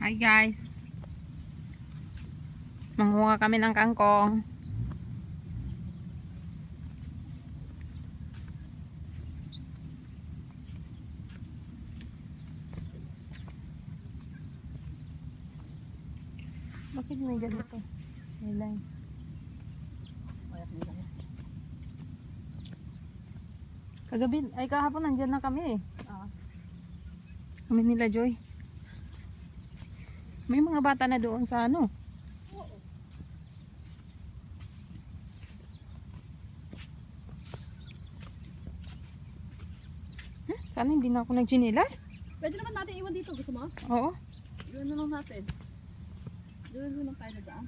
Hi guys. Manguha kami ng kangkong. Bakit may ganito? May line. Kagabi, ay kahapon nandyan na kami eh. Kami nila Joy. May mga bata na doon sa ano. Sana hindi na ako nagchinilas. Pwede naman natin iwan dito. Gusto mo? Oo. Iwan na lang natin. Iwan mo lang tayo na daan.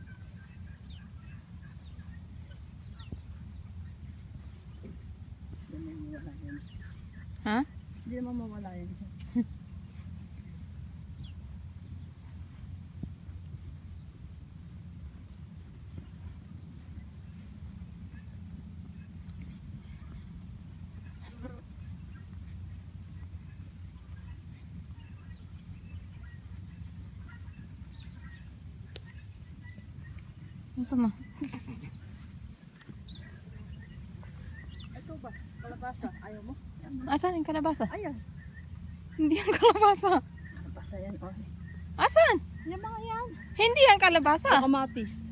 Hindi naman mawala yan. Ha? Hindi naman mawala yan. Nasaan na? Ito ba? Kalabasa. Ayaw mo? Asan yung kalabasa? Ayan. Hindi yung kalabasa. Kalabasa yan. Oh. Asan? Yan mga yan. Hindi yung kalabasa. Kamatis.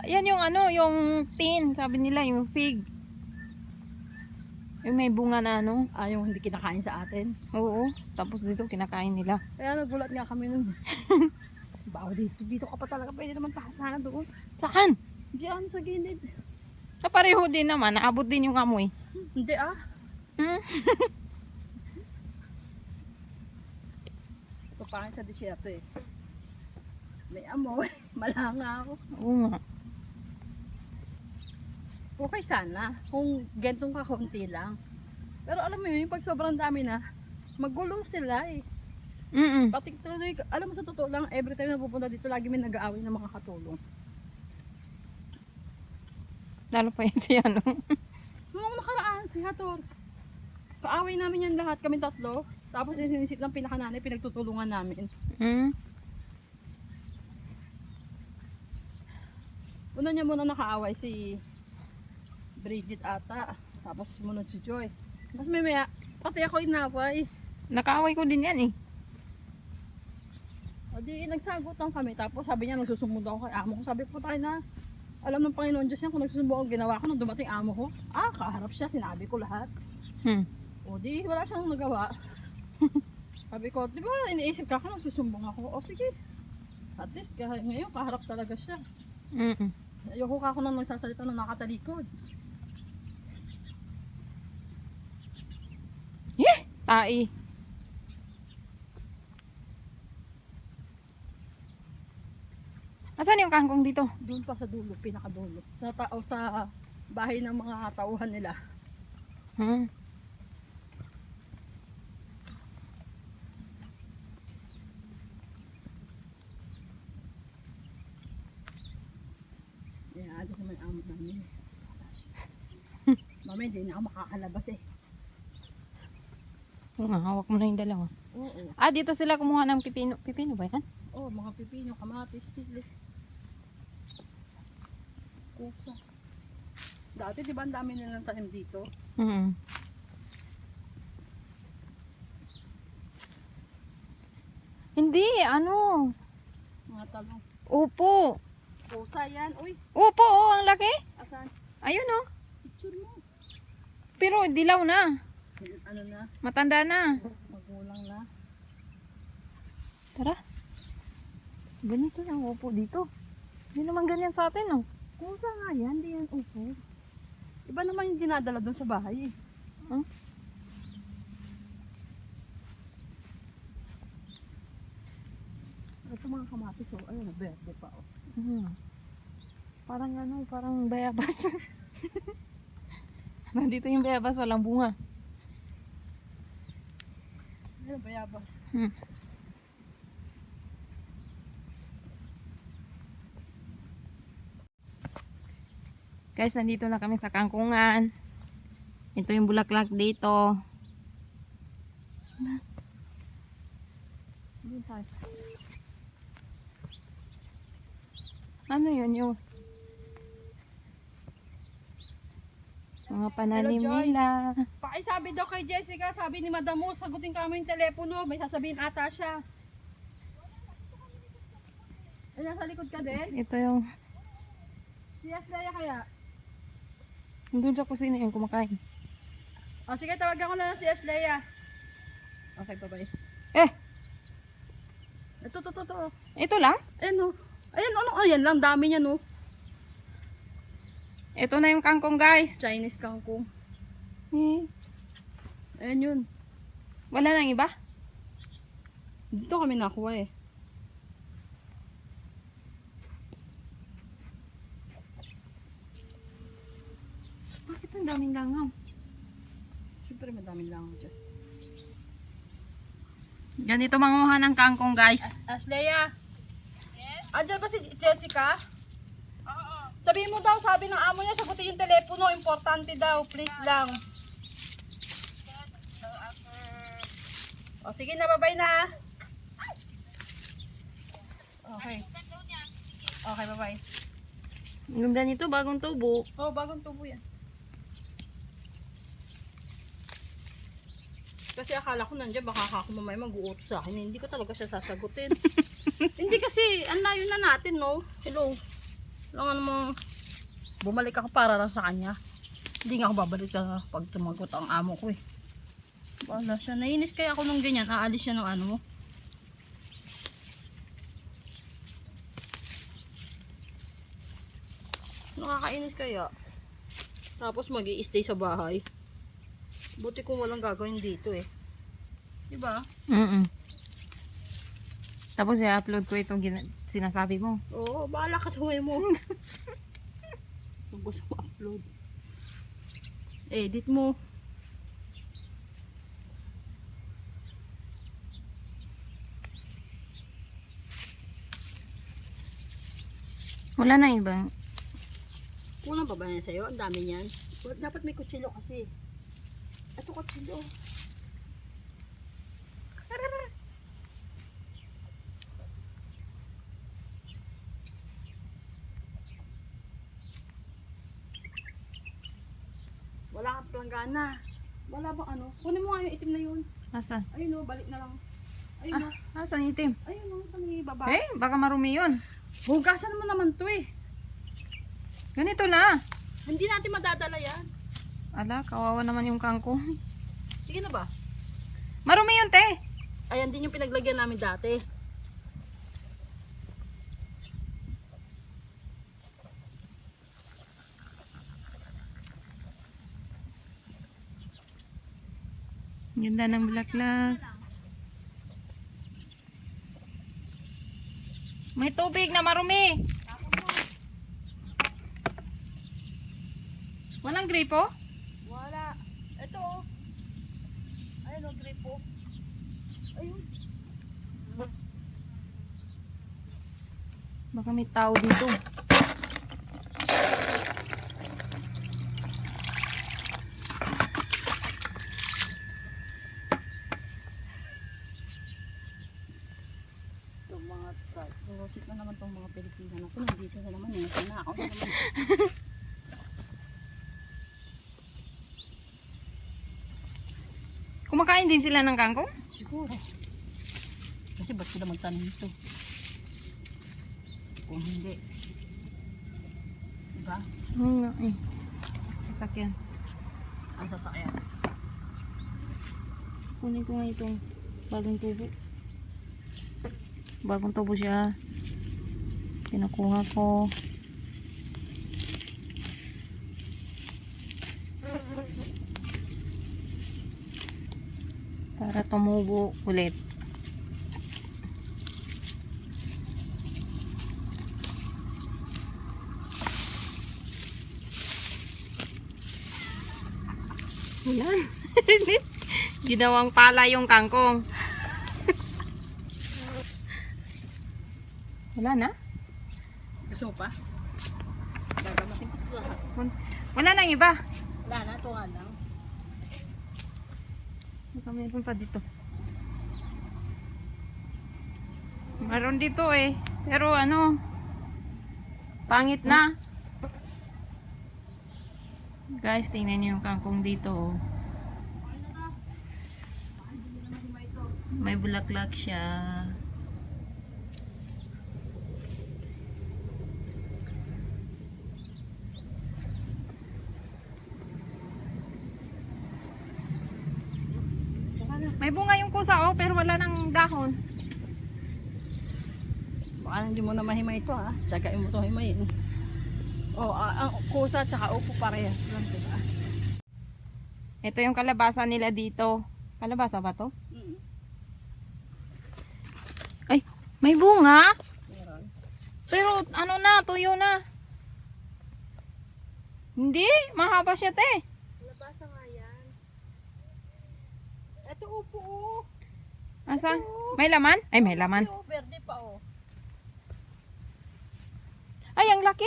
Yan yung ano, yung tin, sabi nila, yung fig. Yung may bunga na ano. Yung hindi kinakain sa atin. Oo. Tapos dito kinakain nila. Kaya nagulat nga kami nun. Bawa dito. Dito ka pa talaga. Pwede naman tahasana doon. Saan? Diyan sa gilid. Sa pareho din naman, naabot din yung amoy. Hindi Hmm? Papakain sa desierto eh. May amoy. Malanga ako. Oo nga. Okay sana. Kung gentong kakunti lang. Pero alam mo yun, pag sobrang dami na, magulo sila eh. Pati tuloy, alam mo sa totoo lang, every time na pupunta dito, lagi may nag-aaway ng mga katulong. Lalo pa yan si ano. Nung nakaraan, si Hator, kaaway namin yan lahat, kami tatlo. Tapos sinisip ng pinakananay, pinagtutulungan namin. Una niya muna nakaaway si Bridget ata. Tapos sumunod si Joy. Tapos may maya, pati ako inaway. Nakaaway ko din yan eh. O di, nagsagutan kami. Tapos sabi niya, nagsusumbong ako kay amo ko. Sabi ko, tayo na. Alam ng Panginoon Diyos yan kung nagsusumbong ako, ginawa ko nung dumating amo ko. Kaharap siya, sinabi ko lahat. O di, wala siyang nagawa. Sabi ko, di ba iniisip ka nung susumbong ako? O sige. At least, ngayon, kaharap talaga siya. Ayoko ka ako nang nagsasalita nang nakatalikod. Tai. Asan yung kangkong dito? Doon pa sa dulo, pinakadulo. Sa bahay ng mga tauhan nila. Yan, alis naman ang amo namin. Mami, hindi na ako makakalabas eh. Oo nga, hawak mo na yung dalawa. Oo. Dito sila kumuha ng pipino. Pipino ba yan? Oo, mga pipino, kamatis, sili. Kusa. Dati, di ba ang dami nilang tanim dito? Hindi, ano? Mga talong. Upo. Kusa yan. Uy, Upo, ang laki. asan? Ayun oh. Picture mo. Pero dilaw na. Ano na? Matanda na. Magulang na. Tara. Ganito yung upo dito. Hindi naman ganyan sa atin, oh. Kusa nga yan, di yan upo. Iba naman yung dinadala doon sa bahay eh. Ito mga kamatis oh. Ayun, verde pa oh. Parang ano, parang bayabas. Nandito yung bayabas, walang bunga. Ayun, bayabas. Guys, nandito na kami sa kangkungan. Ito yung bulaklak dito. Doon tayo. Ano yun yung mga pananim Hello, Joy. nila. Pakisabi daw kay Jessica, sabi ni Madam Mo, sagutin ka mo yung telepono. May sasabihin ata siya. Ay, nasa likod ka din? Ito yung, Si Ashley kaya? doon sa kusina yung kumakain. O sige, tawagan ko na lang si Ashley. Okay, bye-bye. Eh, Ito. ito lang? Ayan o. Ayan lang, dami niya no. Ito na yung kangkong guys. Chinese kangkong. Eh, Ayan yun. wala nang iba? Dito kami nakuha eh. Bakit ang daming langaw? Siyempre madaming lang dyan. Ganito manguha ng kangkong guys. Ashleya? Yes? Andyan ba si Jessica? Oo. Sabihin mo daw, sabi ng amo niya, sagutin yung telepono. Importante daw, please lang. O sige na, bye-bye na. Okay. Okay, bye-bye. Ang ganda nito, bagong tubo. Oh, bagong tubo yan. Kasi akala ko nandiyan, baka ako mamaya mag-uuto sa akin. Hindi ko talaga siya sasagutin. Hindi kasi, ang layo na natin, no? Hello. Lang namang bumalik ako para lang sa kanya. Hindi nga ako babalik sa pag tumagot ang amo ko eh. Wala siya. Nainis kaya ako nung ganyan. Aalis siya ng ano mo. Nakakainis kaya. Tapos mag-i-stay sa bahay. Buti kung walang gagawin dito eh. Diba? Tapos i-upload ko itong sinasabi mo. Oo, bahala ka sa way mo. Huwag gusto mo upload. Edit mo. Wala nang iba. Kulang pa ba yan sa'yo? Ang dami niyan. Dapat may kutsilyo kasi. Ito kutsilyo. Wala kang planggana. Wala bang ano? Kunin mo nga yung itim na yun. Asan? Ayun o, balik na lang. Ayun o. Asan itim? Ayun o, sa may baba. Eh, baka marumi yun. Hugasan mo naman to eh. Ganito na. Hindi natin madadala yan. Ala, kawawa naman yung kangkong. Sige na ba? Marumi yun, te. Ayan din yung pinaglagyan namin dati. Ganda ng bulaklak. May tubig na marumi. Walang gripo? Wala. Ito oh. Ayun o, gripo. Ayun. Baka may tao dito. Itong mga rosit na naman itong mga Pilipina na. Kung dito na naman eh. Sana ako na naman. Kumakain din sila ng kangkong? Siguro. Kasi ba't sila magtanim ito? Kung hindi. Diba? Oo nga eh. Sasakyan. Ang sasakyan. Kunin ko nga itong bagong tubo. Bagong tubo siya. Pinakuha ko. Para tumubo ulit. Wala. Ginawang pala yung kangkong. Wala na? Gusto mo pa? Gagamasin ko lahat. Wala nang iba. Wala na, ito nga lang. Baka meron pa dito. Meron dito eh. Pero ano, Pangit na. Guys, tingnan niyo yung kangkong dito. Oh. May bulaklak siya. May bunga yung kusa, oh, pero wala nang dahon. Baka hindi mo na mahimay ito ha. Tsagain mo ito himayin. Oh, ang kusa tsaka upo parehas lang, diba? Ito yung kalabasa nila dito. Kalabasa ba to? Mm. Ay, may bunga. Meron. Pero ano na, tuyo na. Hindi, mahaba siya, te. Labasa nga yan. Ito upo oh. Asa? May laman? Ay, may laman. Ito, verde pa oh. Ay, ang laki.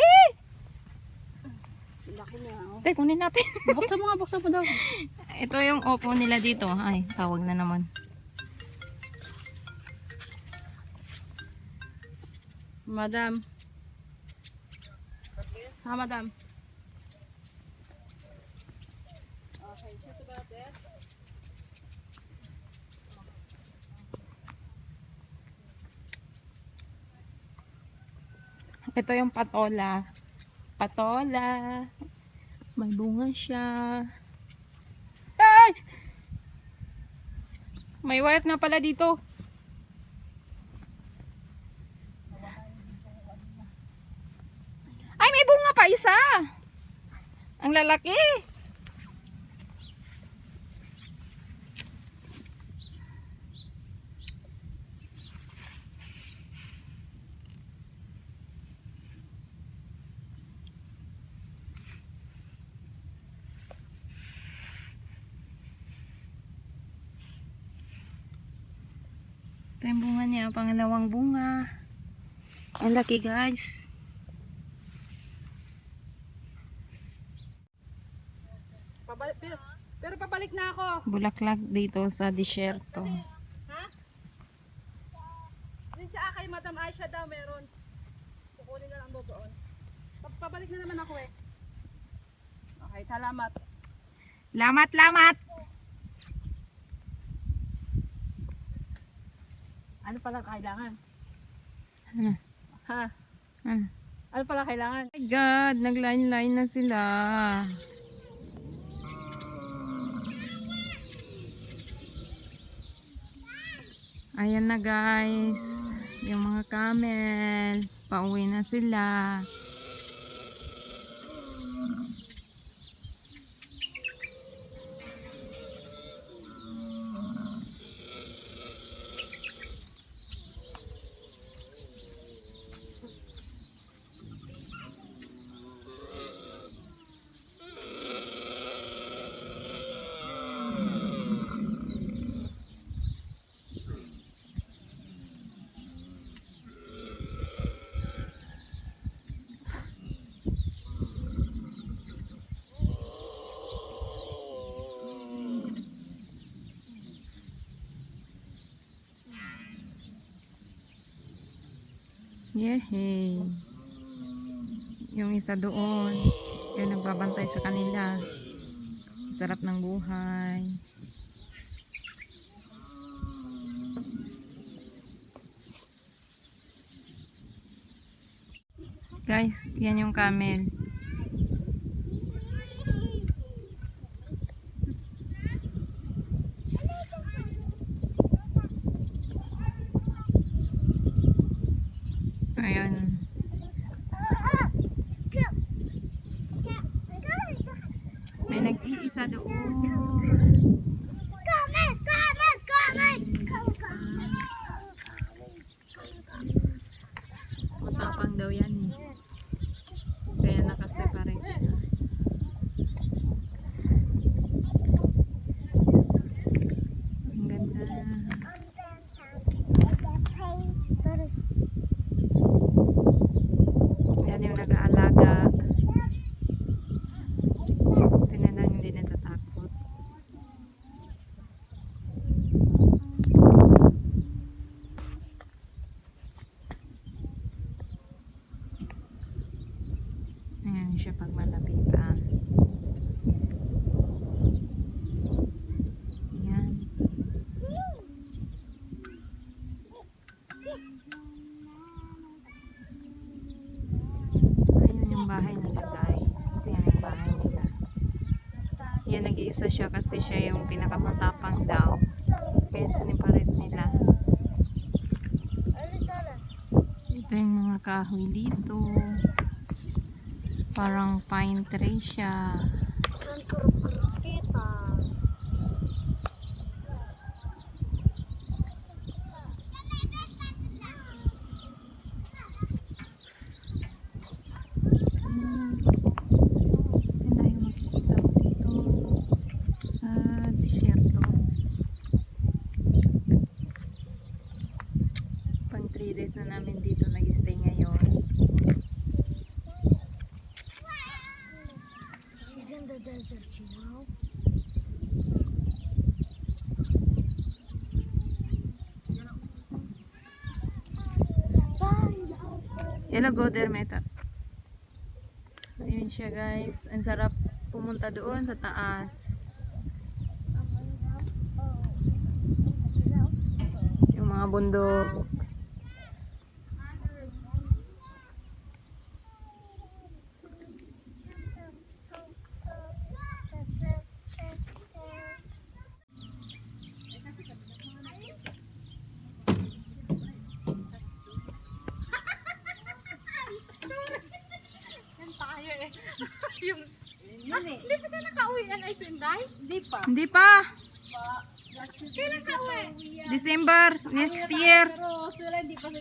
Laki na oh. Te, kunin natin. Buksan mo daw. Ito yung opo nila dito. Ay, tawag na naman. Madam. Ha, madam. Okay, shoot about that. Ito yung patola. Patola. May bunga siya. Ay! May wire na pala dito. Ay, may bunga pa isa. Ang lalaki. Ito yung bunga niya, pangalawang bunga. Ang laki, guys. Pero pabalik na ako. Bulaklak dito sa disyerto. Ha? Yun siya kay Madam Aisha daw meron. Kukunin na lang doon. Pabalik na naman ako eh. Okay, salamat. Lamat, lamat! Ano pala kailangan? Ano? Ha? Ano? Ano pala kailangan? Oh my God, nag-line-line na sila. Ayan na guys, yung mga camel, pauwi na sila. Yehey. Yung isa doon, yung nagbabantay sa kanila. Sarap ng buhay. Guys, yan yung camel. Ayan. May nag-iisa doon. Matapang daw yan eh. Kaya siya pag malapitan. Yan. Ayun yung bahay nila guys. Yan yung bahay nila. Yan, nag-iisa siya kasi siya yung pinakamatapang daw. Kaya siniparit nila. Ito yung mga kahoy dito. Parang pine tree siya. Yan tayo makikita ko dito. Disyerto. Pang 3 days na namin dito nag-stay ngayon. She's in the desert, you know? Hello, go there, Meta. Ayun siya guys. Ang sarap pumunta doon sa taas. Yung mga bundok. Hindi pa siya nakauwian ay Sinday? Hindi pa. Hindi pa. Kailan ka uwi? December next year. Pero sila hindi pa sila